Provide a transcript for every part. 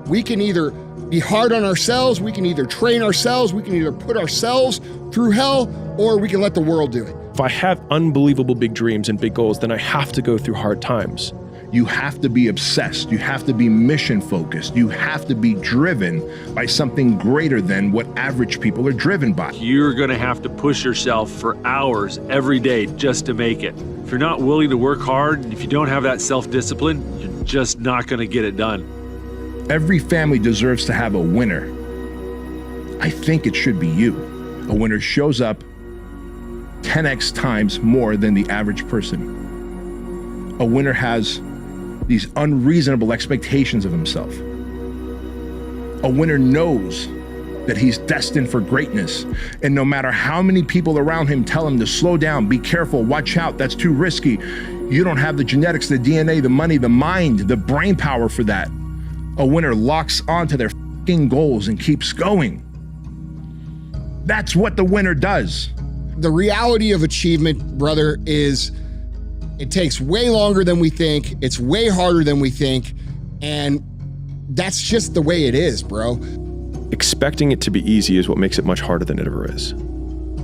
We can either be hard on ourselves, we can either train ourselves, we can either put ourselves through hell, or we can let the world do it. If I have unbelievable big dreams and big goals, then I have to go through hard times. You have to be obsessed. You have to be mission focused. You have to be driven by something greater than what average people are driven by. You're gonna have to push yourself for hours every day just to make it. If you're not willing to work hard, if you don't have that self-discipline, you're just not gonna get it done. Every family deserves to have a winner. I think it should be you. A winner shows up 10x times more than the average person. A winner has these unreasonable expectations of himself. A winner knows that he's destined for greatness, and no matter how many people around him tell him to slow down, be careful, watch out, that's too risky, you don't have the genetics, the DNA, the money, the mind, the brain power for that. A winner locks onto their fucking goals and keeps going. That's what the winner does. The reality of achievement, brother, is it takes way longer than we think. It's way harder than we think. And that's just the way it is, bro. Expecting it to be easy is what makes it much harder than it ever is.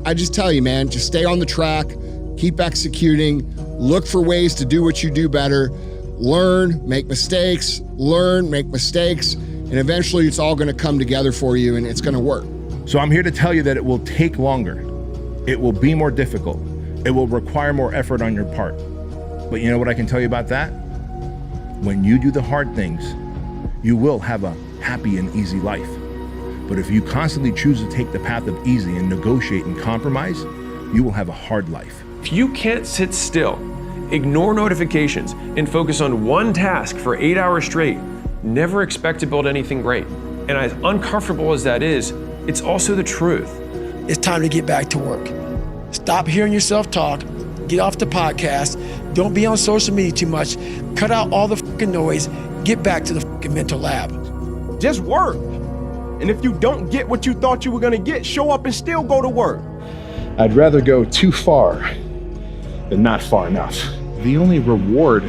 I just tell you, man, just stay on the track, keep executing, look for ways to do what you do better, learn, make mistakes, and eventually it's all gonna come together for you and it's gonna work. So I'm here to tell you that it will take longer. It will be more difficult. It will require more effort on your part. But you know what I can tell you about that? When you do the hard things, you will have a happy and easy life. But if you constantly choose to take the path of easy and negotiate and compromise, you will have a hard life. If you can't sit still, ignore notifications, and focus on one task for 8 hours straight, never expect to build anything great. And as uncomfortable as that is, it's also the truth. It's time to get back to work. Stop hearing yourself talk. Get off the podcast. Don't be on social media too much. Cut out all the fucking noise. Get back to the fucking mental lab. Just work. And if you don't get what you thought you were gonna get, show up and still go to work. I'd rather go too far than not far enough. The only reward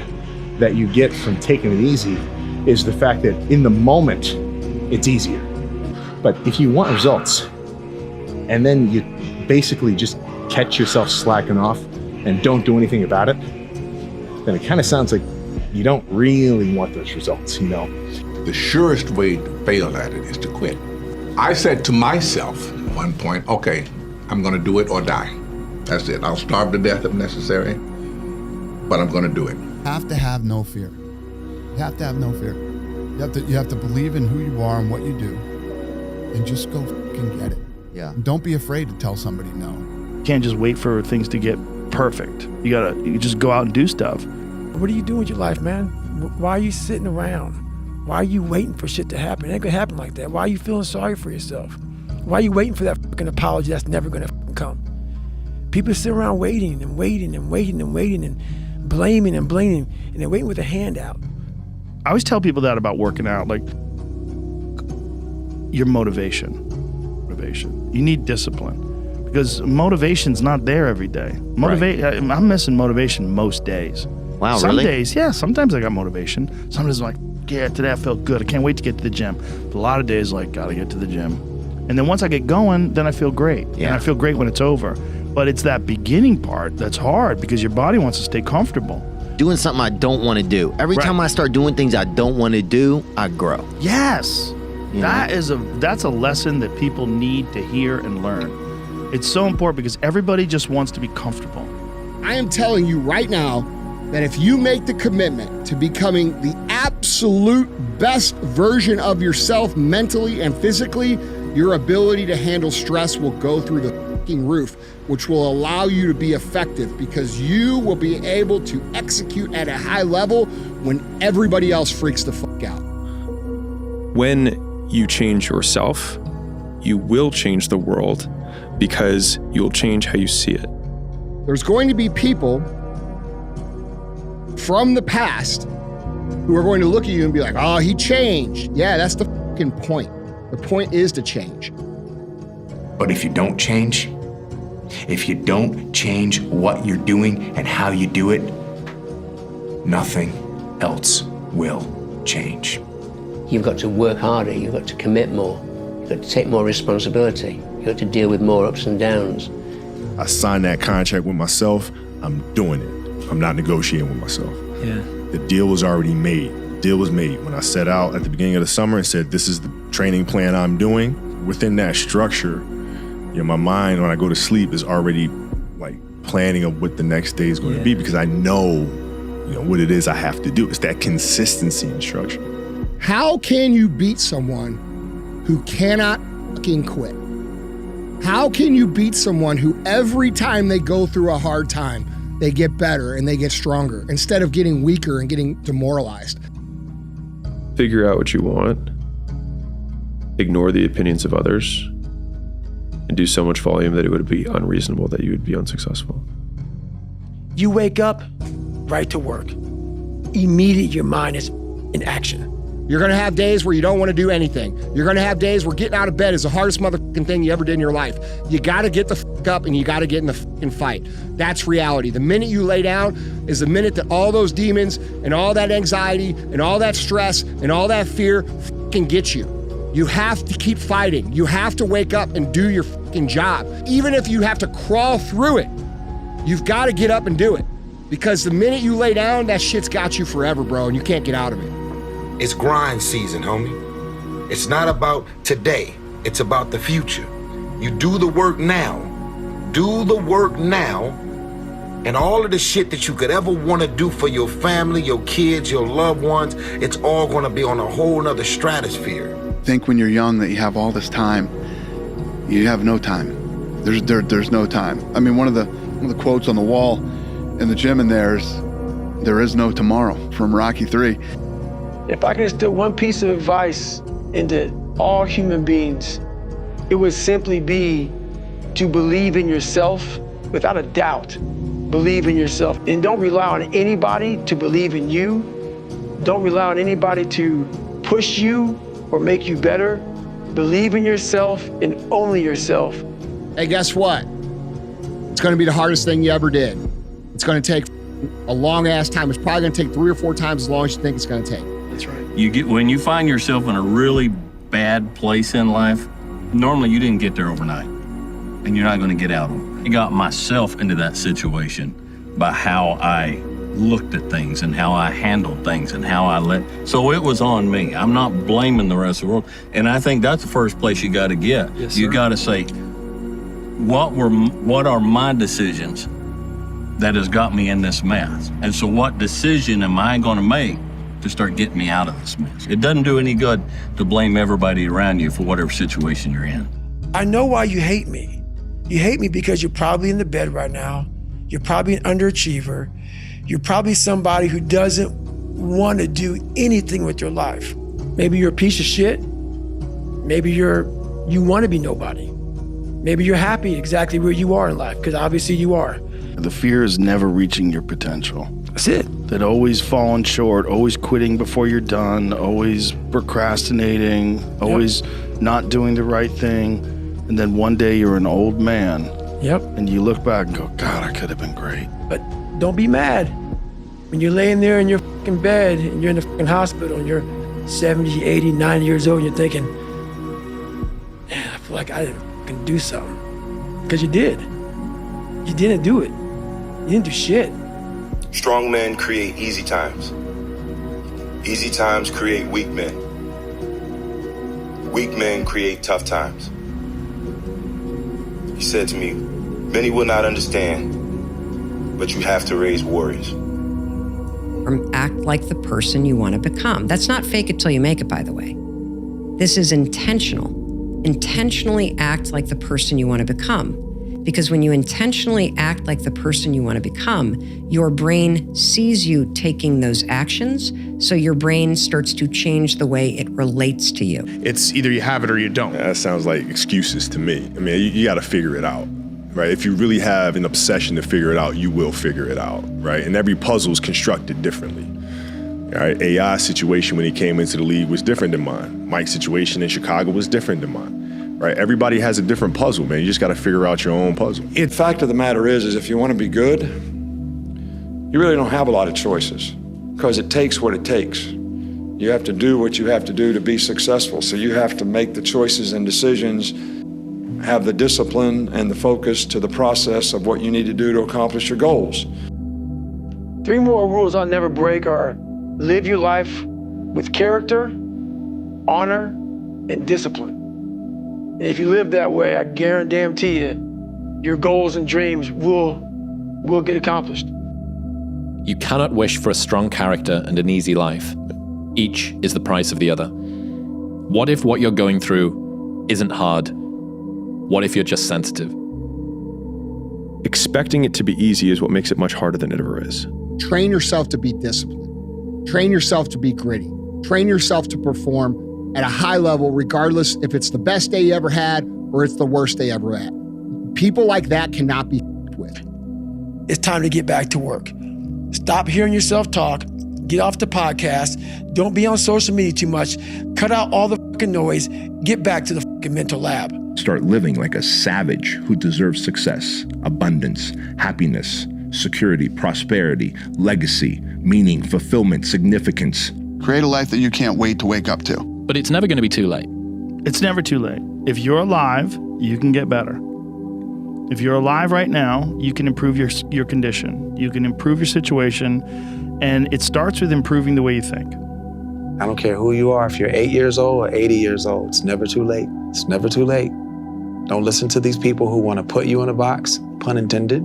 that you get from taking it easy is the fact that in the moment, it's easier. But if you want results, and then you basically just catch yourself slacking off and don't do anything about it, then it kind of sounds like you don't really want those results, you know? The surest way to fail at it is to quit. I said to myself at one point, okay, I'm gonna do it or die. That's it. I'll starve to death if necessary, but I'm gonna do it. You have to have no fear. You have to have no fear. You have to believe in who you are and what you do, and just go fucking get it. Yeah. And don't be afraid to tell somebody no. You can't just wait for things to get perfect. You just go out and do stuff. What are you doing with your life, man? Why are you sitting around? Why are you waiting for shit to happen? It ain't gonna happen like that. Why are you feeling sorry for yourself? Why are you waiting for that fucking apology that's never gonna come? People sit around waiting and waiting and waiting and waiting and blaming, and they're waiting with a hand out. I always tell people that about working out, like your motivation. You need discipline because motivation's not there every day. I'm missing motivation most days. Wow, Some really? days, yeah, sometimes I got motivation. Some days I'm like, yeah, today I felt good. I can't wait to get to the gym. But a lot of days, like, gotta get to the gym. And then once I get going, then I feel great. Yeah. And I feel great when it's over. But it's that beginning part that's hard because your body wants to stay comfortable. Doing something I don't want to do. Every time I start doing things I don't want to do, I grow. Yes. You know? That's a lesson that people need to hear and learn. It's so important because everybody just wants to be comfortable. I am telling you right now that if you make the commitment to becoming the absolute best version of yourself mentally and physically, your ability to handle stress will go through the fucking roof, which will allow you to be effective because you will be able to execute at a high level when everybody else freaks the fuck out. When you change yourself, you will change the world because you'll change how you see it. There's going to be people from the past who are going to look at you and be like, oh, he changed. Yeah, that's the fucking point. The point is to change. But if you don't change what you're doing and how you do it, nothing else will change. You've got to work harder, you've got to commit more, you've got to take more responsibility, you've got to deal with more ups and downs. I signed that contract with myself, I'm doing it. I'm not negotiating with myself. Yeah. The deal was already made. The deal was made. When I set out at the beginning of the summer and said, this is the training plan I'm doing, within that structure, you know, my mind, when I go to sleep, is already like planning of what the next day is going to be, because I know, you know, what it is I have to do. It's that consistency and structure. How can you beat someone who cannot fucking quit? How can you beat someone who every time they go through a hard time, they get better and they get stronger instead of getting weaker and getting demoralized? Figure out what you want, ignore the opinions of others, and do so much volume that it would be unreasonable that you would be unsuccessful. You wake up, right to work. Immediately your mind is in action. You're gonna have days where you don't wanna do anything. You're gonna have days where getting out of bed is the hardest motherfucking thing you ever did in your life. You gotta get the fuck up and you gotta get in the fucking fight. That's reality. The minute you lay down is the minute that all those demons and all that anxiety and all that stress and all that fear fucking get you. You have to keep fighting. You have to wake up and do your fucking job. Even if you have to crawl through it, you've gotta get up and do it. Because the minute you lay down, that shit's got you forever, bro, and you can't get out of it. It's grind season, homie. It's not about today, it's about the future. You do the work now. Do the work now, and all of the shit that you could ever want to do for your family, your kids, your loved ones, it's all gonna be on a whole nother stratosphere. Think when you're young that you have all this time. You have no time. There's no time. I mean, one of the quotes on the wall in the gym in there is no tomorrow, from Rocky 3. If I could instill one piece of advice into all human beings, it would simply be to believe in yourself without a doubt. Believe in yourself, and don't rely on anybody to believe in you. Don't rely on anybody to push you or make you better. Believe in yourself and only yourself. Hey, guess what? It's gonna be the hardest thing you ever did. It's gonna take a long ass time. It's probably gonna take 3 or 4 times as long as you think it's gonna take. That's right. When you find yourself in a really bad place in life, normally you didn't get there overnight, and you're not going to get out of it. I got myself into that situation by how I looked at things and how I handled things and how I so it was on me. I'm not blaming the rest of the world. And I think that's the first place you got to get. Yes, you got to say, what are my decisions that has got me in this mess? And so what decision am I going to make to start getting me out of this mess? It doesn't do any good to blame everybody around you for whatever situation you're in. I know why you hate me. You hate me because you're probably in the bed right now. You're probably an underachiever. You're probably somebody who doesn't want to do anything with your life. Maybe you're a piece of shit. Maybe you want to be nobody. Maybe you're happy exactly where you are in life, because obviously you are. The fear is never reaching your potential. That's it. That always falling short, always quitting before you're done, always procrastinating, always not doing the right thing. And then one day you're an old man. Yep. And you look back and go, God, I could have been great. But don't be mad. When you're laying there in your fucking bed and you're in the fucking hospital and you're 70, 80, 90 years old and you're thinking, man, I feel like I can do something. Because you did. You didn't do it. You didn't do shit. Strong men create easy times. Easy times create weak men. Weak men create tough times. He said to me, many will not understand, but you have to raise warriors. Act like the person you want to become. That's not fake it till you make it, by the way. This is intentional. Intentionally act like the person you want to become. Because when you intentionally act like the person you want to become, your brain sees you taking those actions, so your brain starts to change the way it relates to you. It's either you have it or you don't. That sounds like excuses to me. I mean, you got to figure it out, right? If you really have an obsession to figure it out, you will figure it out, right? And every puzzle is constructed differently. All right, AI's situation when he came into the league was different than mine. Mike's situation in Chicago was different than mine. Right, everybody has a different puzzle, man. You just got to figure out your own puzzle. The fact of the matter is if you want to be good, you really don't have a lot of choices, because it takes what it takes. You have to do what you have to do to be successful. So you have to make the choices and decisions, have the discipline and the focus to the process of what you need to do to accomplish your goals. 3 more rules I'll never break are live your life with character, honor, and discipline. And if you live that way, I guarantee you, your goals and dreams will get accomplished. You cannot wish for a strong character and an easy life. Each is the price of the other. What if what you're going through isn't hard? What if you're just sensitive? Expecting it to be easy is what makes it much harder than it ever is. Train yourself to be disciplined. Train yourself to be gritty. Train yourself to perform at a high level, regardless if it's the best day you ever had or it's the worst day ever had. People like that cannot be with. It's time to get back to work. Stop hearing yourself talk. Get off the podcast. Don't be on social media too much. Cut out all the fucking noise. Get back to the fucking mental lab. Start living like a savage who deserves success, abundance, happiness, security, prosperity, legacy, meaning, fulfillment, significance. Create a life that you can't wait to wake up to. But it's never going to be too late. It's never too late. If you're alive, you can get better. If you're alive right now, you can improve your condition. You can improve your situation, and it starts with improving the way you think. I don't care who you are, if you're 8 years old or 80 years old, it's never too late. It's never too late. Don't listen to these people who want to put you in a box, pun intended.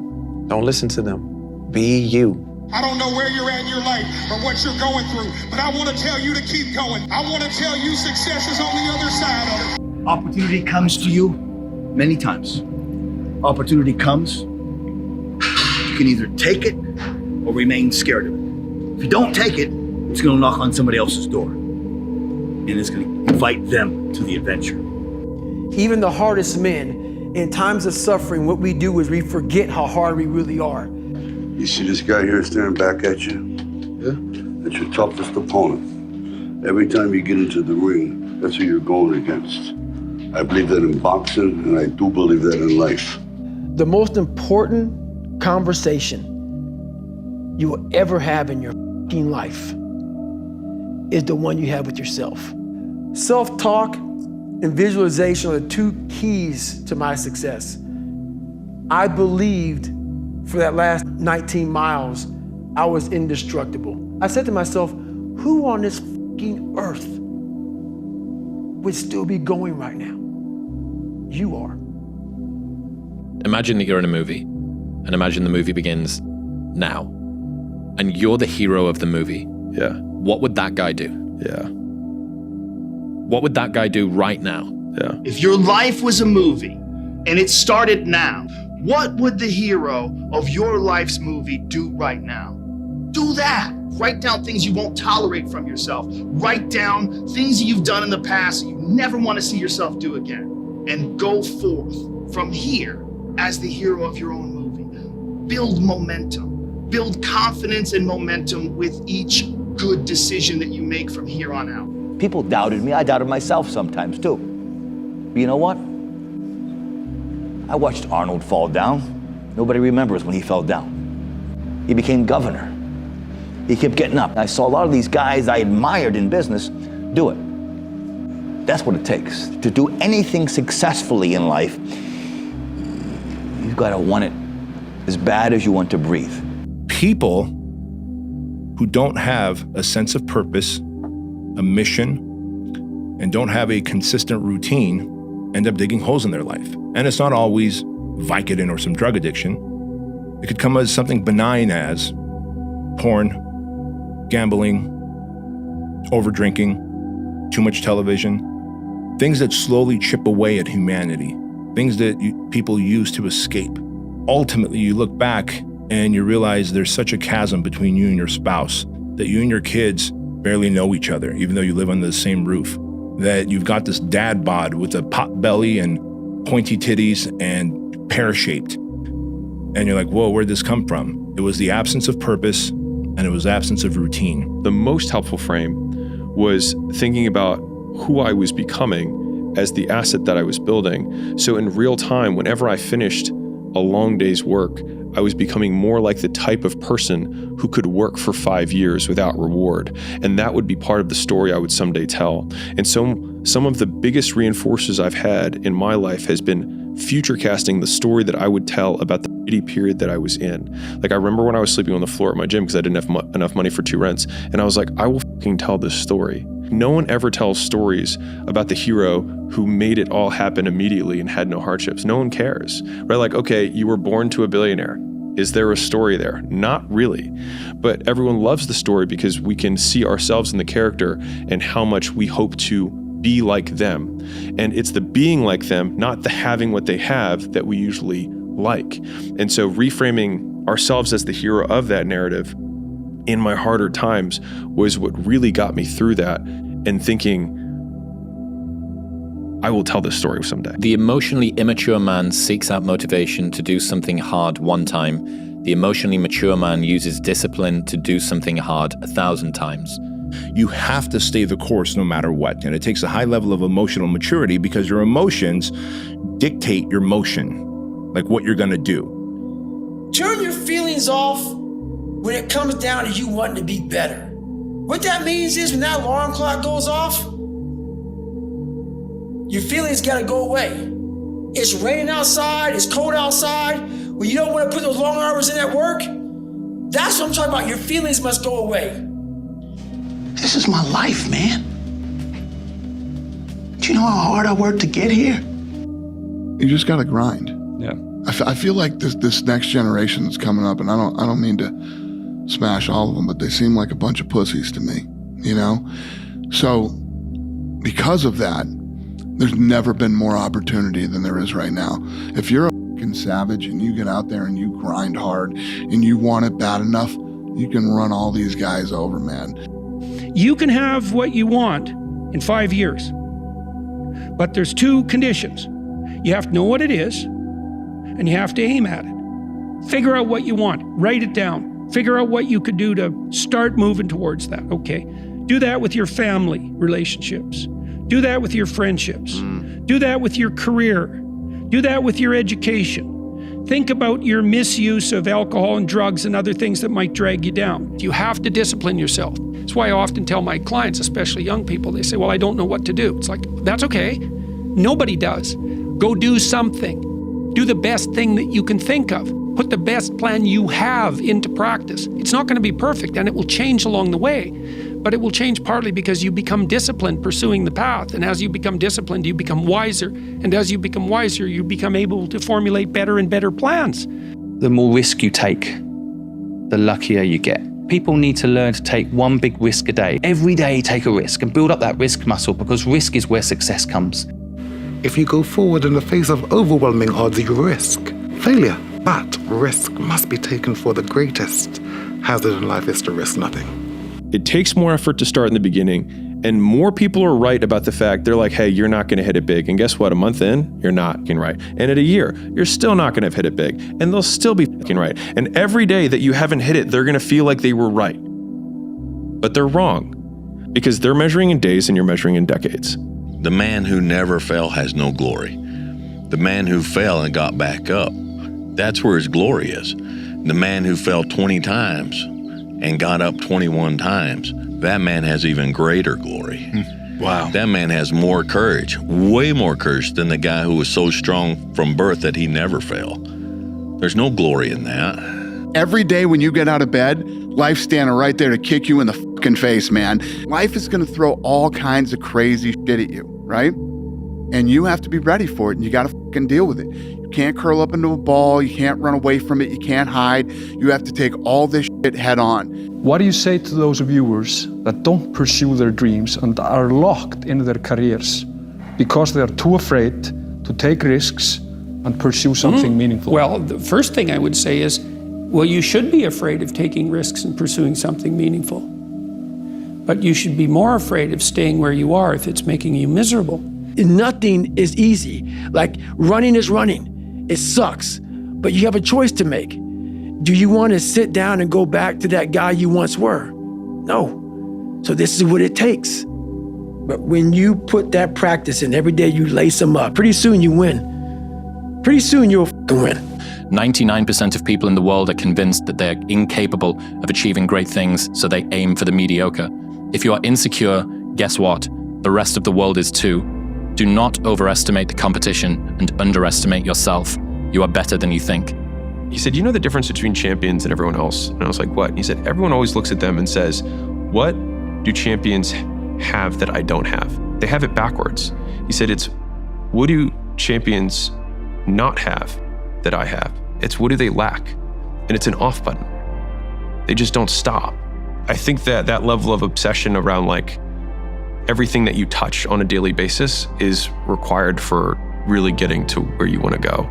Don't listen to them. Be you. I don't know where you're at in your life or what you're going through, but I want to tell you to keep going. I want to tell you success is on the other side of it. Opportunity comes to you many times. Opportunity comes, you can either take it or remain scared of it. If you don't take it, it's going to knock on somebody else's door, and it's going to invite them to the adventure. Even the hardest men, in times of suffering, what we do is we forget how hard we really are. You see this guy here staring back at you? Yeah? That's your toughest opponent. Every time you get into the ring, that's who you're going against. I believe that in boxing, and I do believe that in life. The most important conversation you will ever have in your fucking life is the one you have with yourself. Self-talk and visualization are the 2 keys to my success. I believed for that last 19 miles, I was indestructible. I said to myself, who on this fucking earth would still be going right now? You are. Imagine that you're in a movie, and imagine the movie begins now, and you're the hero of the movie. Yeah. What would that guy do? Yeah. What would that guy do right now? Yeah. If your life was a movie and it started now, what would the hero of your life's movie do right now? Do that. Write down things you won't tolerate from yourself. Write down things that you've done in the past that you never want to see yourself do again. And go forth from here as the hero of your own movie. Build momentum. Build confidence and momentum with each good decision that you make from here on out. People doubted me. I doubted myself sometimes too. But you know what? I watched Arnold fall down. Nobody remembers when he fell down. He became governor. He kept getting up. I saw a lot of these guys I admired in business do it. That's what it takes. To do anything successfully in life, you've got to want it as bad as you want to breathe. People who don't have a sense of purpose, a mission, and don't have a consistent routine end up digging holes in their life. And it's not always Vicodin or some drug addiction. It could come as something benign as porn, gambling, over-drinking, too much television, things that slowly chip away at humanity, things that people use to escape. Ultimately, you look back and you realize there's such a chasm between you and your spouse, that you and your kids barely know each other, even though you live under the same roof, that you've got this dad bod with a pot belly and pointy titties and pear-shaped. And you're like, whoa, where'd this come from? It was the absence of purpose and it was absence of routine. The most helpful frame was thinking about who I was becoming as the asset that I was building. So in real time, whenever I finished a long day's work, I was becoming more like the type of person who could work for 5 years without reward. And that would be part of the story I would someday tell. And so some of the biggest reinforcers I've had in my life has been future casting the story that I would tell about the shitty period that I was in. Like, I remember when I was sleeping on the floor at my gym because I didn't have enough money for 2 rents. And I was like, I will fucking tell this story. No one ever tells stories about the hero who made it all happen immediately and had no hardships. No one cares, right? Like, okay, you were born to a billionaire. Is there a story there? Not really. But everyone loves the story because we can see ourselves in the character and how much we hope to be like them. And it's the being like them, not the having what they have, that we usually like. And so reframing ourselves as the hero of that narrative in my harder times was what really got me through that, and thinking, I will tell this story someday. The emotionally immature man seeks out motivation to do something hard one time. The emotionally mature man uses discipline to do something hard 1,000 times. You have to stay the course no matter what. And it takes a high level of emotional maturity because your emotions dictate your motion, like what you're gonna do. Turn your feelings off when it comes down to you wanting to be better. What that means is when that alarm clock goes off, your feelings gotta go away. It's raining outside, it's cold outside, when you don't wanna put those long hours in at work, that's what I'm talking about. Your feelings must go away. This is my life, man. Do you know how hard I worked to get here? You just gotta grind. Yeah. I feel like this next generation that's coming up, and I don't mean to smash all of them, but they seem like a bunch of pussies to me, you know? So because of that, there's never been more opportunity than there is right now. If you're a fucking savage and you get out there and you grind hard and you want it bad enough, you can run all these guys over, man. You can have what you want in 5 years, but there's 2 conditions. You have to know what it is, and you have to aim at it. Figure out what you want, write it down, figure out what you could do to start moving towards that, okay? Do that with your family relationships. Do that with your friendships. Do that with your career. Do that with your education. Think about your misuse of alcohol and drugs and other things that might drag you down. You have to discipline yourself. That's why I often tell my clients, especially young people, they say, well, I don't know what to do. It's like, that's okay. Nobody does. Go do something. Do the best thing that you can think of. Put the best plan you have into practice. It's not going to be perfect, and it will change along the way. But it will change partly because you become disciplined pursuing the path. And as you become disciplined, you become wiser. And as you become wiser, you become able to formulate better and better plans. The more risk you take, the luckier you get. People need to learn to take one big risk a day. Every day, take a risk and build up that risk muscle, because risk is where success comes. If you go forward in the face of overwhelming odds, you risk failure. But risk must be taken, for the greatest hazard in life is to risk nothing. It takes more effort to start in the beginning, and more people are right about the fact they're like, hey, you're not going to hit it big. And guess what? A month in, you're not fucking right. And at a year, you're still not going to have hit it big. And they'll still be fucking right. And every day that you haven't hit it, they're going to feel like they were right. But they're wrong, because they're measuring in days and you're measuring in decades. The man who never fell has no glory. The man who fell and got back up, that's where his glory is. The man who fell 20 times and got up 21 times, that man has even greater glory. Wow. That man has more courage, way more courage than the guy who was so strong from birth that he never fell. There's no glory in that. Every day when you get out of bed, life's standing right there to kick you in the fucking face, man. Life is gonna throw all kinds of crazy shit at you, right? And you have to be ready for it, and you gotta fucking deal with it. You can't curl up into a ball, you can't run away from it, you can't hide. You have to take all this shit head on. What do you say to those viewers that don't pursue their dreams and are locked in their careers because they're too afraid to take risks and pursue something meaningful? Well, the first thing I would say is, well, you should be afraid of taking risks and pursuing something meaningful. But you should be more afraid of staying where you are if it's making you miserable. Nothing is easy. Like, running is running. It sucks, but you have a choice to make. Do you want to sit down and go back to that guy you once were? No. So this is what it takes. But when you put that practice in, every day you lace them up, pretty soon you win. Pretty soon you'll win. 99% of people in the world are convinced that they're incapable of achieving great things, so they aim for the mediocre. If you are insecure, guess what? The rest of the world is too. Do not overestimate the competition and underestimate yourself. You are better than you think. He said, you know the difference between champions and everyone else? And I was like, what? And he said, everyone always looks at them and says, what do champions have that I don't have? They have it backwards. He said, it's what do champions not have that I have? It's what do they lack? And it's an off button. They just don't stop. I think that that level of obsession around like everything that you touch on a daily basis is required for really getting to where you want to go.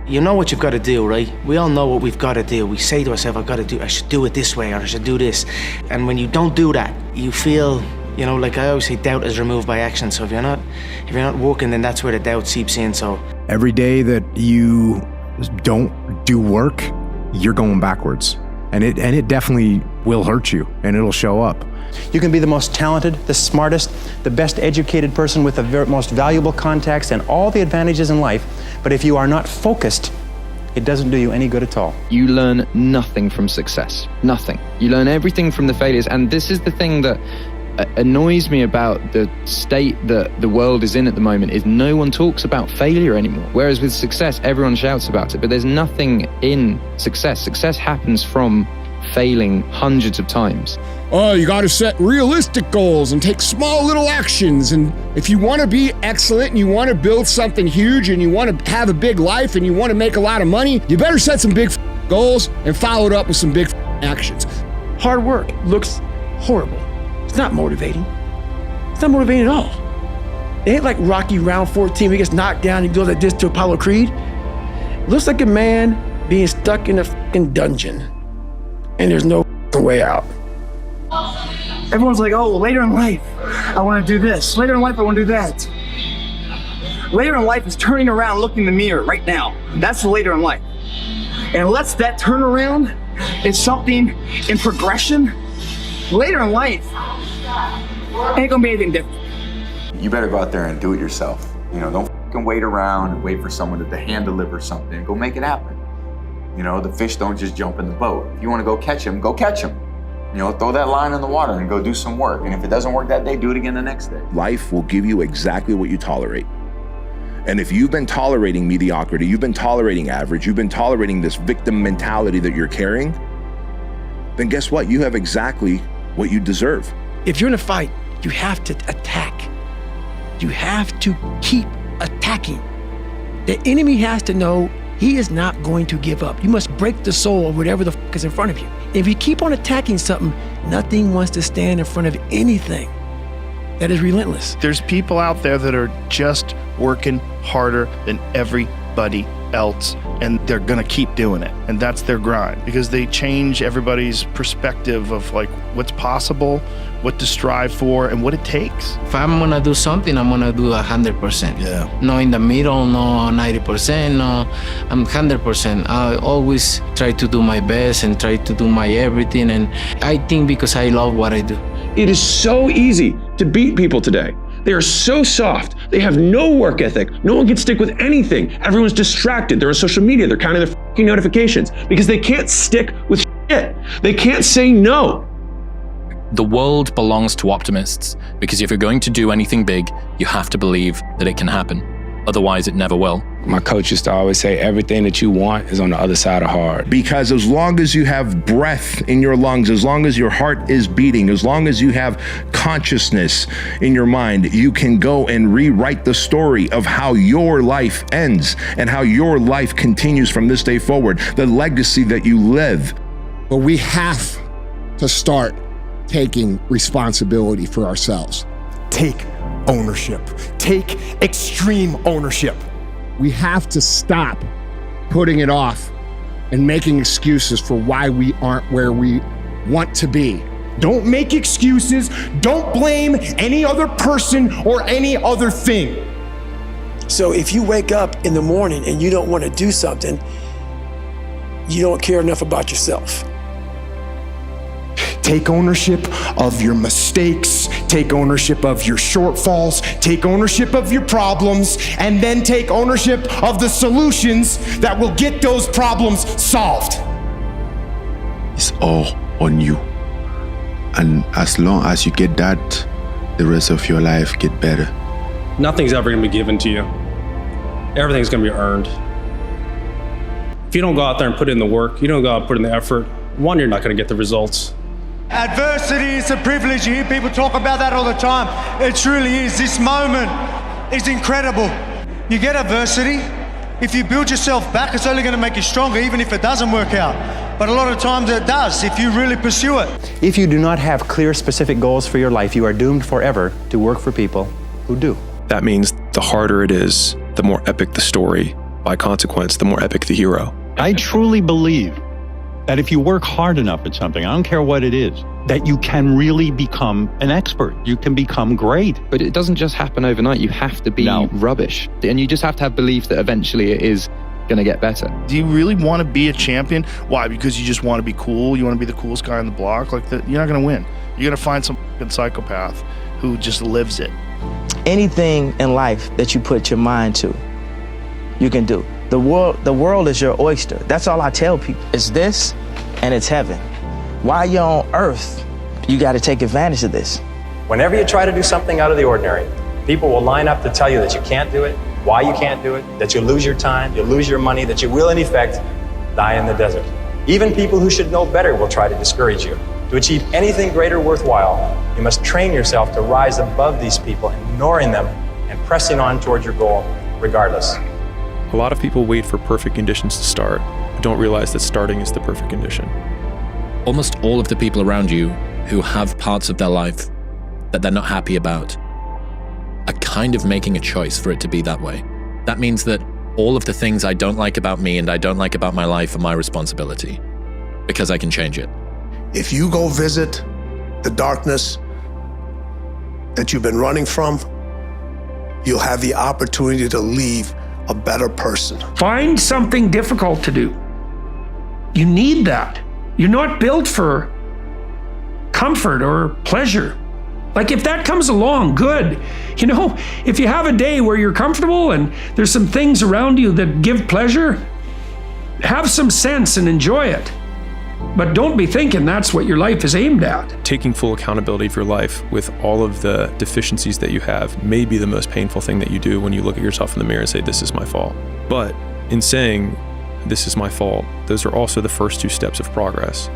You know what you've got to do, right? We all know what we've got to do. We say to ourselves, I should do it this way, or I should do this. And when you don't do that, you feel, you know, like I always say, doubt is removed by action. So if you're not working, then that's where the doubt seeps in. So every day that you don't do work, you're going backwards. And it definitely will hurt you, and it'll show up. You can be the most talented, the smartest, the best educated person with the most valuable contacts and all the advantages in life, but if you are not focused, it doesn't do you any good at all. You learn nothing from success, nothing. You learn everything from the failures, and this is the thing that annoys me about the state that the world is in at the moment, is no one talks about failure anymore. Whereas with success, everyone shouts about it, but there's nothing in success. Success happens from failing hundreds of times. Oh, you got to set realistic goals and take small little actions. And if you want to be excellent and you want to build something huge and you want to have a big life and you want to make a lot of money, you better set some big goals and follow it up with some big actions. Hard work looks horrible. It's not motivating. It's not motivating at all. It ain't like Rocky round 14 where he gets knocked down and he goes like this to Apollo Creed. It looks like a man being stuck in a fucking dungeon and there's no way out. Everyone's like, oh, later in life, I want to do this. Later in life, I want to do that. Later in life is turning around, looking in the mirror right now. That's the later in life. And unless that turnaround is something in progression, later in life ain't gonna be anything different. You better go out there and do it yourself. You know, don't fucking wait around and wait for someone to hand deliver something. Go make it happen. You know, the fish don't just jump in the boat. If you want to go catch them, go catch them. You know, throw that line in the water and go do some work. And if it doesn't work that day, do it again the next day. Life will give you exactly what you tolerate. And if you've been tolerating mediocrity, you've been tolerating average, you've been tolerating this victim mentality that you're carrying, then guess what? You have exactly what you deserve. If you're in a fight, you have to attack. You have to keep attacking. The enemy has to know he is not going to give up. You must break the soul of whatever the fuck is in front of you. If you keep on attacking something, nothing wants to stand in front of anything that is relentless. There's people out there that are just working harder than everybody else, and they're gonna keep doing it. And that's their grind, because they change everybody's perspective of like what's possible, what to strive for, and what it takes. If I'm gonna do something, I'm gonna do 100%. Yeah. No in the middle, no 90%, no, I'm 100%. I always try to do my best and try to do my everything, and I think because I love what I do. It is so easy to beat people today. They are so soft. They have no work ethic. No one can stick with anything. Everyone's distracted. They're on social media. They're counting their fucking notifications because they can't stick with shit. They can't say no. The world belongs to optimists, because if you're going to do anything big, you have to believe that it can happen. Otherwise, it never will. My coach used to always say, everything that you want is on the other side of hard. Because as long as you have breath in your lungs, as long as your heart is beating, as long as you have consciousness in your mind, you can go and rewrite the story of how your life ends and how your life continues from this day forward, the legacy that you live. But we have to start taking responsibility for ourselves. Take ownership. Take extreme ownership. We have to stop putting it off and making excuses for why we aren't where we want to be. Don't make excuses. Don't blame any other person or any other thing. So if you wake up in the morning and you don't want to do something, you don't care enough about yourself. Take ownership of your mistakes. Take ownership of your shortfalls, take ownership of your problems, and then take ownership of the solutions that will get those problems solved. It's all on you. And as long as you get that, the rest of your life get better. Nothing's ever gonna be given to you. Everything's gonna be earned. If you don't go out there and put in the work, you don't go out and put in the effort, one, you're not gonna get the results. Adversity is a privilege. You hear people talk about that all the time. It truly is. This moment is incredible. You get adversity. If you build yourself back, it's only going to make you stronger, even if it doesn't work out. But a lot of times it does, if you really pursue it. If you do not have clear, specific goals for your life, you are doomed forever to work for people who do. That means the harder it is, the more epic the story. By consequence, the more epic the hero. I truly believe that if you work hard enough at something, I don't care what it is, that you can really become an expert. You can become great. But it doesn't just happen overnight. You have to be rubbish. And you just have to have belief that eventually it is going to get better. Do you really want to be a champion? Why? Because you just want to be cool? You want to be the coolest guy on the block? Like that, you're not going to win. You're going to find some fucking psychopath who just lives it. Anything in life that you put your mind to, you can do. The world is your oyster. That's all I tell people. It's this and it's heaven. While you're on earth, you got to take advantage of this. Whenever you try to do something out of the ordinary, people will line up to tell you that you can't do it, why you can't do it, that you'll lose your time, you'll lose your money, that you will in effect die in the desert. Even people who should know better will try to discourage you. To achieve anything greater worthwhile, you must train yourself to rise above these people, ignoring them and pressing on towards your goal regardless. A lot of people wait for perfect conditions to start, but don't realize that starting is the perfect condition. Almost all of the people around you who have parts of their life that they're not happy about are kind of making a choice for it to be that way. That means that all of the things I don't like about me and I don't like about my life are my responsibility, because I can change it. If you go visit the darkness that you've been running from, you'll have the opportunity to leave a better person. Find something difficult to do. You need that. You're not built for comfort or pleasure. Like if that comes along, good. You know, if you have a day where you're comfortable and there's some things around you that give pleasure, have some sense and enjoy it. But don't be thinking that's what your life is aimed at. Taking full accountability of your life with all of the deficiencies that you have may be the most painful thing that you do when you look at yourself in the mirror and say, this is my fault. But in saying, this is my fault, those are also the first two steps of progress,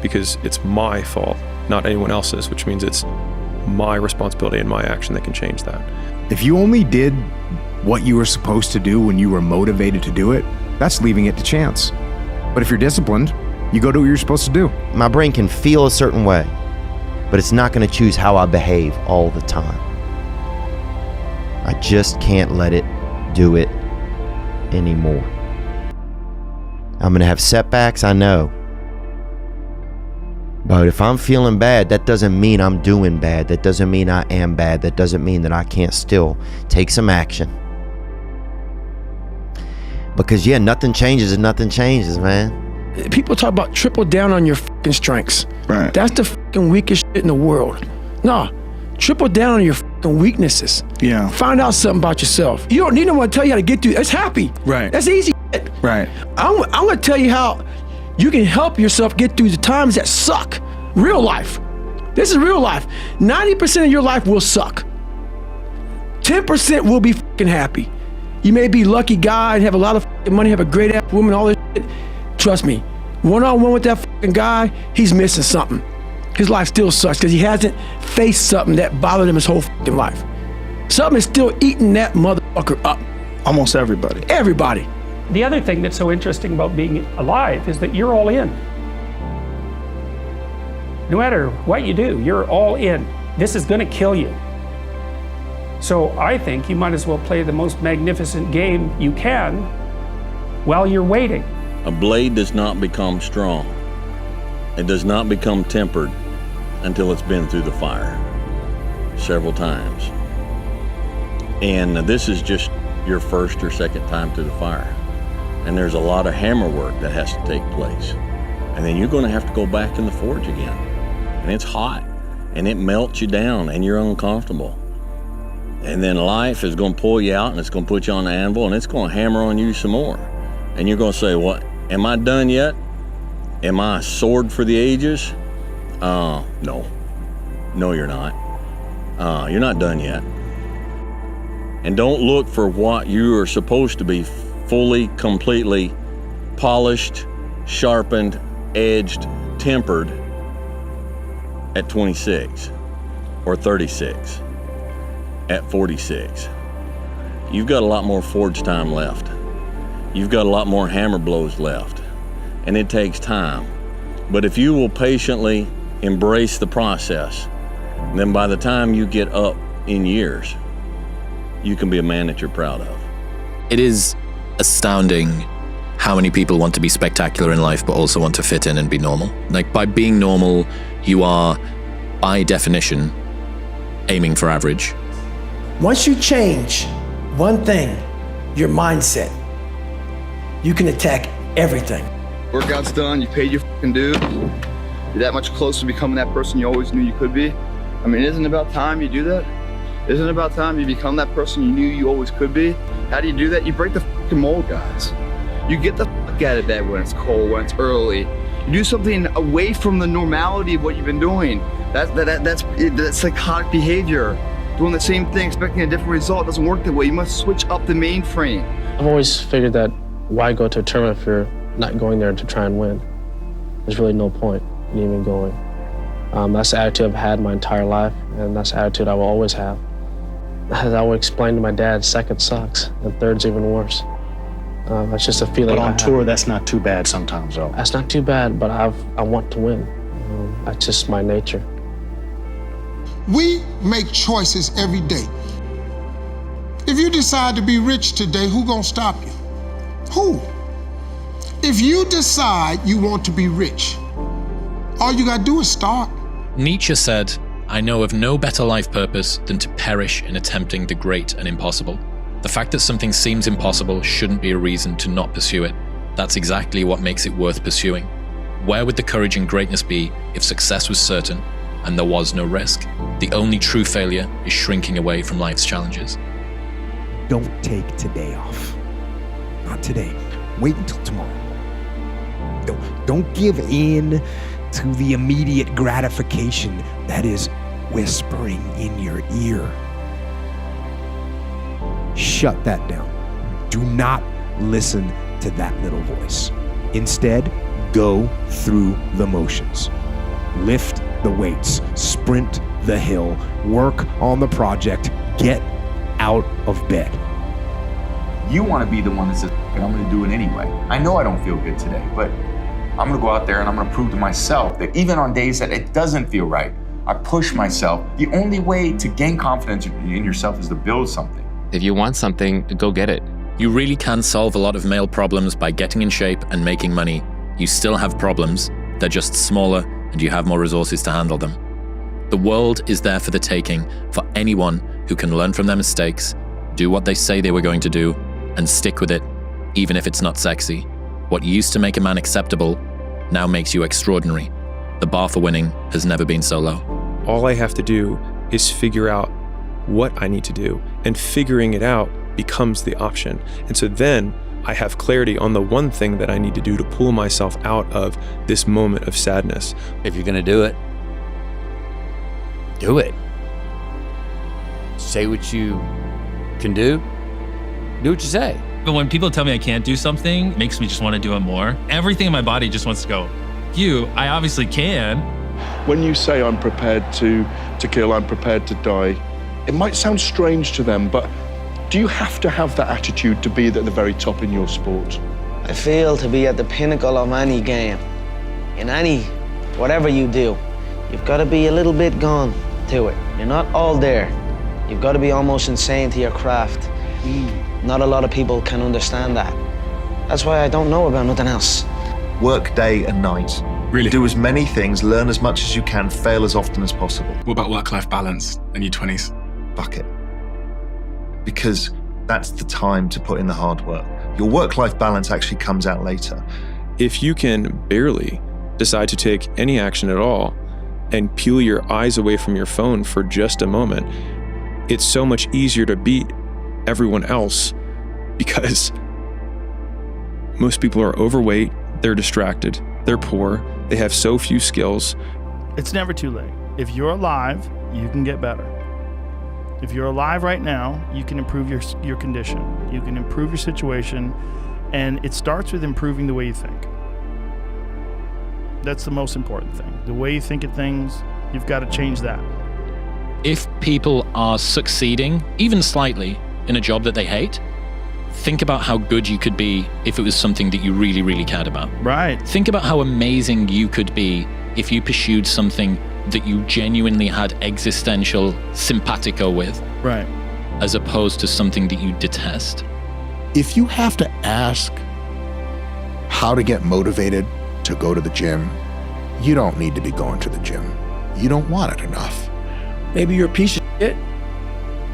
because it's my fault, not anyone else's, which means it's my responsibility and my action that can change that. If you only did what you were supposed to do when you were motivated to do it, that's leaving it to chance. But if you're disciplined, you go do what you're supposed to do. My brain can feel a certain way, but it's not going to choose how I behave all the time. I just can't let it do it anymore. I'm going to have setbacks, I know. But if I'm feeling bad, that doesn't mean I'm doing bad. That doesn't mean I am bad. That doesn't mean that I can't still take some action. Because yeah, nothing changes if nothing changes, man. People talk about triple down on your fucking strengths. Right. That's the fucking weakest shit in the world. Nah, triple down on your fucking weaknesses. Yeah. Find out something about yourself. You don't need no one to tell you how to get through. That's happy. Right. That's easy shit. Right. I'm gonna tell you how you can help yourself get through the times that suck. Real life. This is real life. 90% of your life will suck. 10% will be fucking happy. You may be a lucky guy and have a lot of fucking money, have a great ass woman, all this shit. Trust me, one-on-one with that fucking guy, he's missing something. His life still sucks because he hasn't faced something that bothered him his whole fucking life. Something is still eating that motherfucker up. Almost everybody. Everybody. The other thing that's so interesting about being alive is that you're all in. No matter what you do, you're all in. This is gonna kill you. So I think you might as well play the most magnificent game you can while you're waiting. A blade does not become strong. It does not become tempered until it's been through the fire several times. And this is just your first or second time through the fire. And there's a lot of hammer work that has to take place. And then you're going to have to go back in the forge again. And it's hot. and it melts you down and you're uncomfortable. And then life is going to pull you out and it's going to put you on the anvil and it's going to hammer on you some more. And you're going to say, what, am I done yet? Am I a sword for the ages? No. No, you're not. You're not done yet. And don't look for what you are supposed to be fully, completely polished, sharpened, edged, tempered at 26 or 36, at 46. You've got a lot more forge time left. You've got a lot more hammer blows left, and it takes time. But if you will patiently embrace the process, then by the time you get up in years, you can be a man that you're proud of. It is astounding how many people want to be spectacular in life but also want to fit in and be normal. Like, by being normal, you are, by definition, aiming for average. Once you change one thing, your mindset, you can attack everything. Workout's done, you paid your fucking dues. You're that much closer to becoming that person you always knew you could be. I mean, isn't it about time you do that? Isn't it about time you become that person you knew you always could be? How do you do that? You break the fucking mold, guys. You get the fuck out of bed when it's cold, when it's early. You do something away from the normality of what you've been doing. That's psychotic behavior. Doing the same thing, expecting a different result doesn't work that way. You must switch up the mainframe. I've always figured that why go to a tournament if you're not going there to try and win? There's really no point in even going. That's the attitude I've had my entire life, and that's the attitude I will always have. As I would explain to my dad, second sucks, and third's even worse. That's just a feeling. But on tour, that's not too bad sometimes, though. That's not too bad, but I want to win. That's just my nature. We make choices every day. If you decide to be rich today, who gonna stop you? Who? If you decide you want to be rich, all you gotta do is start. Nietzsche said, "I know of no better life purpose than to perish in attempting the great and impossible." The fact that something seems impossible shouldn't be a reason to not pursue it. That's exactly what makes it worth pursuing. Where would the courage and greatness be if success was certain and there was no risk? The only true failure is shrinking away from life's challenges. Don't take today off. Not today. Wait until tomorrow. Don't give in to the immediate gratification that is whispering in your ear. Shut that down. Do not listen to that little voice. Instead, go through the motions. Lift the weights, sprint the hill, work on the project, get out of bed. You want to be the one that says, I'm going to do it anyway. I know I don't feel good today, but I'm going to go out there and I'm going to prove to myself that even on days that it doesn't feel right, I push myself. The only way to gain confidence in yourself is to build something. If you want something, go get it. You really can solve a lot of male problems by getting in shape and making money. You still have problems. They're just smaller and you have more resources to handle them. The world is there for the taking for anyone who can learn from their mistakes, do what they say they were going to do, and stick with it, even if it's not sexy. What used to make a man acceptable now makes you extraordinary. The bar for winning has never been so low. All I have to do is figure out what I need to do, and figuring it out becomes the option. And so then I have clarity on the one thing that I need to do to pull myself out of this moment of sadness. If you're gonna do it, do it. Say what you can do what you say. But when people tell me I can't do something, it makes me just want to do it more. Everything in my body just wants to go, I obviously can. When you say I'm prepared to kill, I'm prepared to die, it might sound strange to them, but do you have to have that attitude to be at the very top in your sport? I feel to be at the pinnacle of any game, in whatever you do, you've got to be a little bit gone to it. You're not all there. You've got to be almost insane to your craft. Not a lot of people can understand that. That's why I don't know about nothing else. Work day and night. Really? Do as many things, learn as much as you can, fail as often as possible. What about work-life balance in your 20s? Fuck it. Because that's the time to put in the hard work. Your work-life balance actually comes out later. If you can barely decide to take any action at all, and peel your eyes away from your phone for just a moment, it's so much easier to beat everyone else because most people are overweight, they're distracted, they're poor, they have so few skills. It's never too late. If you're alive, you can get better. If you're alive right now, you can improve your condition. You can improve your situation, and it starts with improving the way you think. That's the most important thing. The way you think of things, you've got to change that. If people are succeeding, even slightly, in a job that they hate, think about how good you could be if it was something that you really, really cared about. Right. Think about how amazing you could be if you pursued something that you genuinely had existential simpatico with. Right. As opposed to something that you detest. If you have to ask how to get motivated to go to the gym, you don't need to be going to the gym. You don't want it enough. Maybe you're a piece of shit.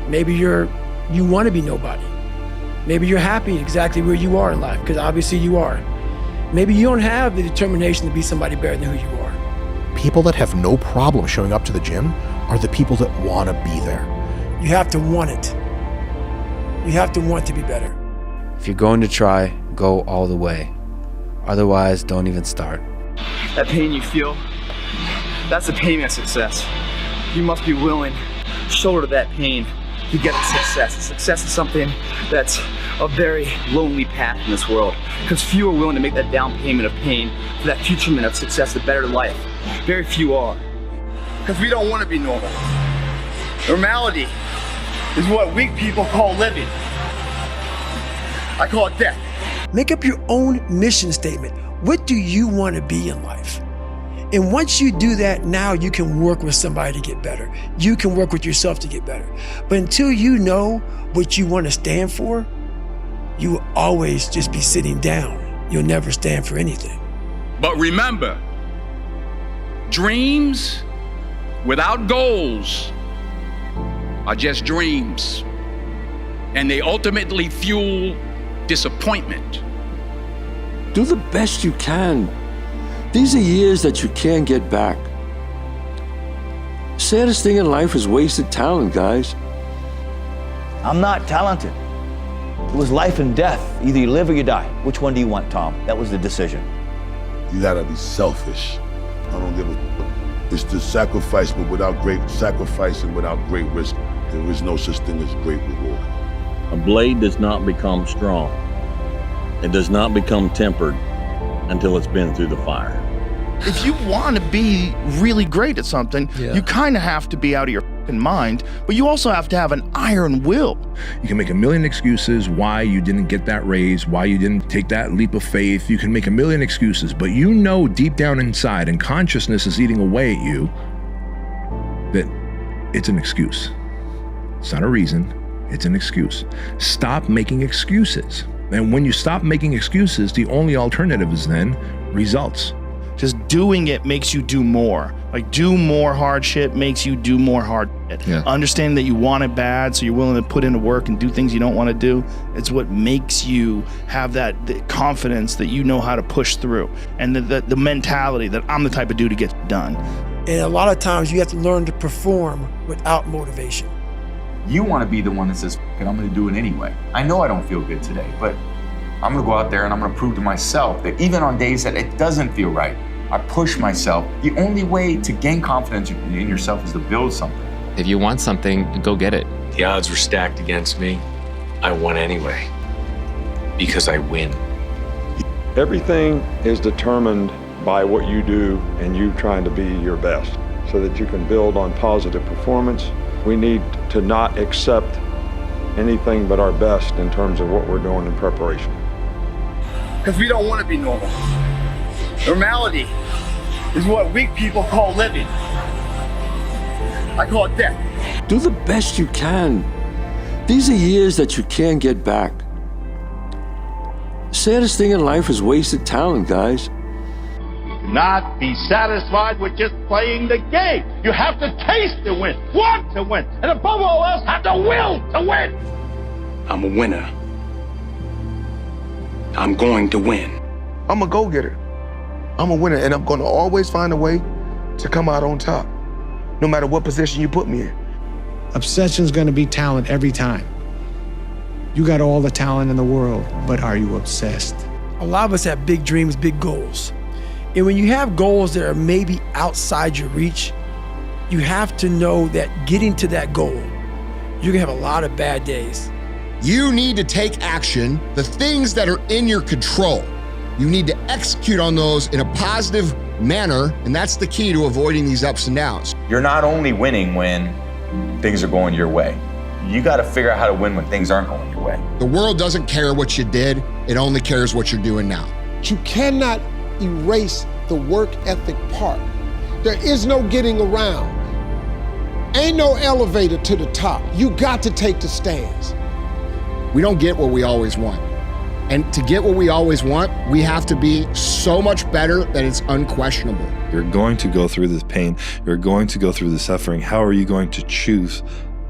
Maybe you want to be nobody. Maybe you're happy exactly where you are in life, because obviously you are. Maybe you don't have the determination to be somebody better than who you are. People that have no problem showing up to the gym are the people that want to be there. You have to want it. You have to want to be better. If you're going to try, go all the way. Otherwise, don't even start. That pain you feel, that's the pain of success. You must be willing to shoulder that pain to get to success. Success is something that's a very lonely path in this world, because few are willing to make that down payment of pain for that future of success, the better life. Very few are, because we don't want to be normal. Normality is what weak people call living. I call it death. Make up your own mission statement. What do you want to be in life? And once you do that, now you can work with somebody to get better. You can work with yourself to get better. But until you know what you want to stand for, you will always just be sitting down. You'll never stand for anything. But remember, dreams without goals are just dreams, and they ultimately fuel disappointment. Do the best you can. These are years that you can't get back. Saddest thing in life is wasted talent, guys. I'm not talented. It was life and death. Either you live or you die. Which one do you want, Tom? That was the decision. You gotta be selfish. I don't give a... It's the sacrifice, but without great sacrifice and without great risk, there is no such thing as great reward. A blade does not become strong. It does not become tempered until it's been through the fire. If you want to be really great at something, you kind of have to be out of your fucking mind, but you also have to have an iron will. You can make a million excuses why you didn't get that raise, why you didn't take that leap of faith. You can make a million excuses, but you know deep down inside, and consciousness is eating away at you, that it's an excuse. It's not a reason, it's an excuse. Stop making excuses. And when you stop making excuses, the only alternative is then results. Just doing it makes you do more. Like, do more hard shit makes you do more hard shit. Yeah. Understand that you want it bad, so you're willing to put into work and do things you don't want to do. It's what makes you have the confidence that you know how to push through, and the mentality that I'm the type of dude to get done. And a lot of times you have to learn to perform without motivation. You want to be the one that says, I'm going to do it anyway. I know I don't feel good today, but I'm going to go out there and I'm going to prove to myself that even on days that it doesn't feel right, I push myself. The only way to gain confidence in yourself is to build something. If you want something, go get it. The odds were stacked against me. I won anyway, because I win. Everything is determined by what you do and you trying to be your best so that you can build on positive performance. We need to not accept anything but our best in terms of what we're doing in preparation. Because we don't want to be normal. Normality is what weak people call living. I call it death. Do the best you can. These are years that you can't get back. Saddest thing in life is wasted talent, guys. Not be satisfied with just playing the game. You have to taste to win, want to win, and above all else, have the will to win. I'm a winner. I'm going to win. I'm a go-getter. I'm a winner, and I'm going to always find a way to come out on top, no matter what position you put me in. Obsession's gonna be talent every time. You got all the talent in the world, but are you obsessed? A lot of us have big dreams, big goals. And when you have goals that are maybe outside your reach, you have to know that getting to that goal, you're gonna have a lot of bad days. You need to take action, the things that are in your control. You need to execute on those in a positive manner, and that's the key to avoiding these ups and downs. You're not only winning when things are going your way. You got to figure out how to win when things aren't going your way. The world doesn't care what you did, it only cares what you're doing now. You cannot erase the work ethic part. There is no getting around. Ain't no elevator to the top. You got to take the stands. We don't get what we always want. And to get what we always want, we have to be so much better that it's unquestionable. You're going to go through this pain. You're going to go through the suffering. How are you going to choose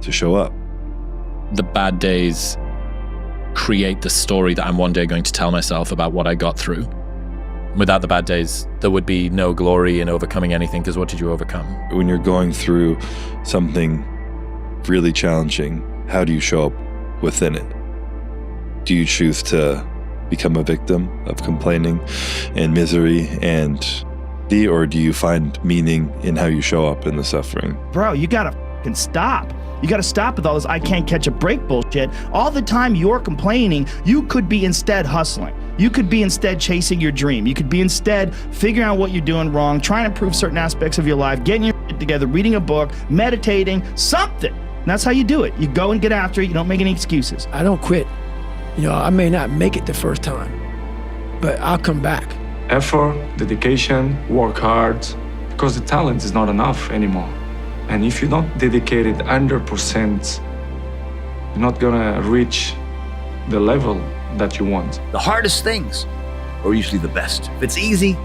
to show up? The bad days create the story that I'm one day going to tell myself about what I got through. Without the bad days, there would be no glory in overcoming anything, because what did you overcome? When you're going through something really challenging, how do you show up within it? Do you choose to become a victim of complaining and misery or do you find meaning in how you show up in the suffering? Bro, you gotta fucking stop. You gotta stop with all this I can't catch a break bullshit. All the time you're complaining, you could be instead hustling. You could be instead chasing your dream. You could be instead figuring out what you're doing wrong, trying to improve certain aspects of your life, getting your shit together, reading a book, meditating, something. And that's how you do it. You go and get after it. You don't make any excuses. I don't quit. You know, I may not make it the first time, but I'll come back. Effort, dedication, work hard, because the talent is not enough anymore. And if you're not dedicated 100%, you're not gonna reach the level that you want. The hardest things are usually the best. If it's easy,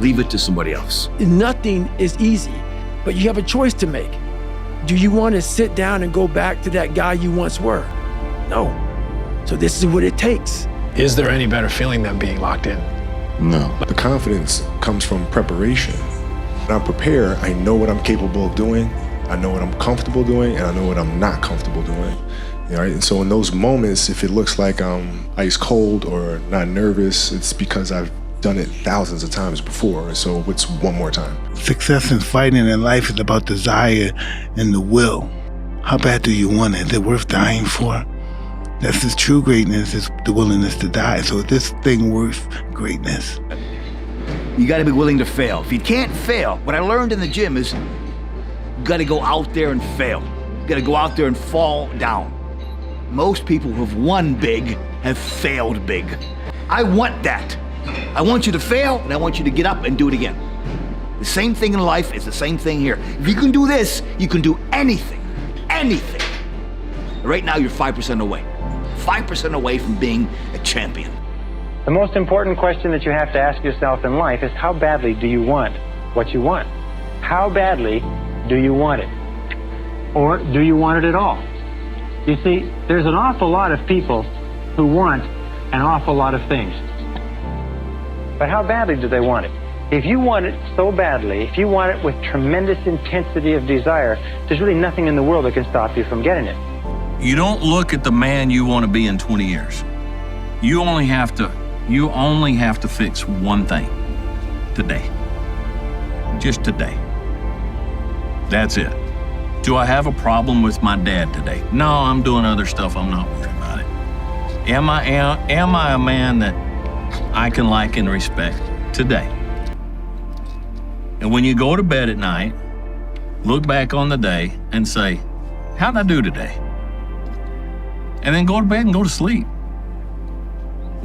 leave it to somebody else. Nothing is easy, but you have a choice to make. Do you want to sit down and go back to that guy you once were? No. So this is what it takes. Is there any better feeling than being locked in? No. The confidence comes from preparation. When I'm prepared, I know what I'm capable of doing, I know what I'm comfortable doing, and I know what I'm not comfortable doing. All right? And so in those moments, if it looks like I'm ice cold or not nervous, it's because I've done it thousands of times before. So it's one more time. Success in fighting in life is about desire and the will. How bad do you want it? Is it worth dying for? That's the true greatness, is the willingness to die. So is this thing worth greatness? You gotta be willing to fail. If you can't fail, what I learned in the gym is you gotta go out there and fail. You gotta go out there and fall down. Most people who have won big have failed big. I want that. I want you to fail, and I want you to get up and do it again. The same thing in life is the same thing here. If you can do this, you can do anything. Anything. Right now, you're 5% away. 5% away from being a champion. The most important question that you have to ask yourself in life is, how badly do you want what you want? How badly do you want it? Or do you want it at all? You see, there's an awful lot of people who want an awful lot of things. But how badly do they want it? If you want it so badly, if you want it with tremendous intensity of desire, there's really nothing in the world that can stop you from getting it. You don't look at the man you want to be in 20 years. You only have to fix one thing. Today. Just today. That's it. Do I have a problem with my dad today? No, I'm doing other stuff. I'm not worried about it. Am I a man that I can like and respect today? And when you go to bed at night, look back on the day and say, how'd I do today? And then go to bed and go to sleep.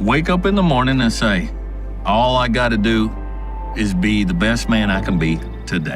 Wake up in the morning and say, all I got to do is be the best man I can be today.